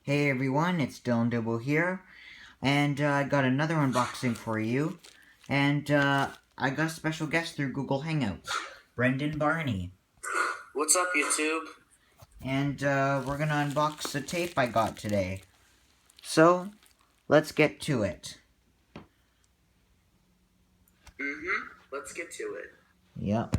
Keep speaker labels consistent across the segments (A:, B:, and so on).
A: Hey everyone, it's Dylan Dibble here, and I got another unboxing for you, and I got a special guest through Google Hangouts, Brendan Barney.
B: What's up, YouTube?
A: And we're gonna unbox the tape I got today. So, let's get to it.
B: Let's get to it.
A: Yep.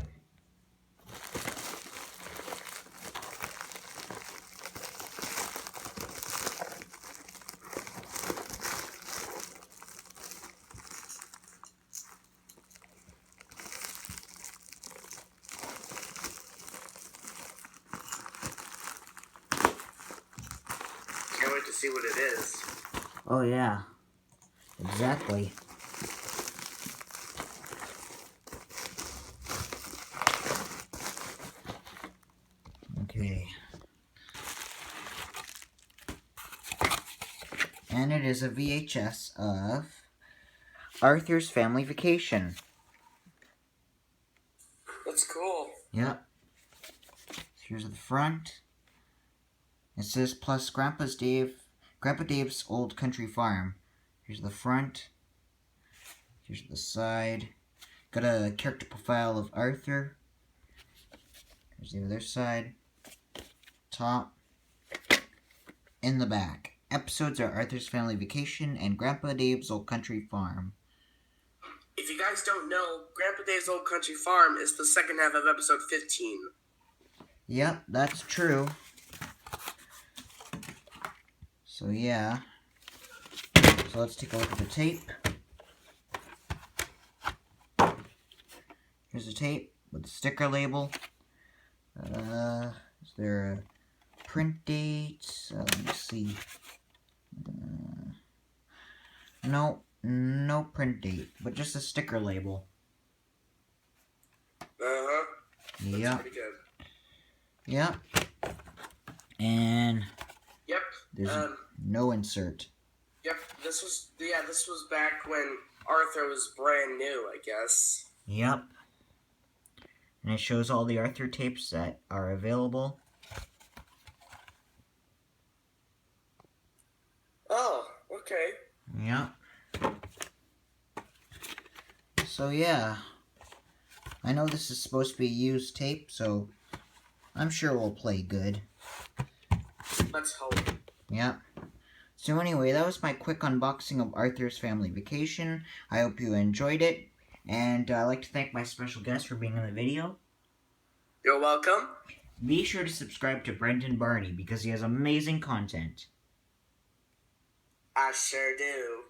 B: Can't wait to see what it is.
A: Oh yeah. Exactly. Okay. And it is a VHS of Arthur's Family Vacation.
B: That's cool.
A: Yep. Here's the front. It says plus Grandpa Dave's Old Country Farm. Here's the front. Here's the side. Got a character profile of Arthur. Here's the other side. Top. In the back. Episodes are Arthur's Family Vacation and Grandpa Dave's Old Country Farm.
B: If you guys don't know, Grandpa Dave's Old Country Farm is the second half of episode 15.
A: Yep, that's true. So yeah. So let's take a look at the tape. Here's the tape with the sticker label. Is there a print date? Let me see. No print date, but just a sticker label.
B: That's
A: Yep.
B: pretty good.
A: Yep. And
B: Yep.
A: there's no insert.
B: Yep. This was back when Arthur was brand new, I guess.
A: Yep. And it shows all the Arthur tapes that are available.
B: Oh, okay.
A: Yep. So yeah. I know this is supposed to be used tape, so I'm sure we'll play good.
B: Let's hope.
A: Yep. So anyway, that was my quick unboxing of Arthur's Family Vacation. I hope you enjoyed it. And I'd like to thank my special guest for being in the video.
B: You're welcome.
A: Be sure to subscribe to Brendan Barney because he has amazing content.
B: I sure do.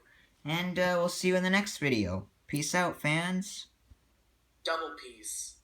A: And we'll see you in the next video. Peace out, fans.
B: Double peace.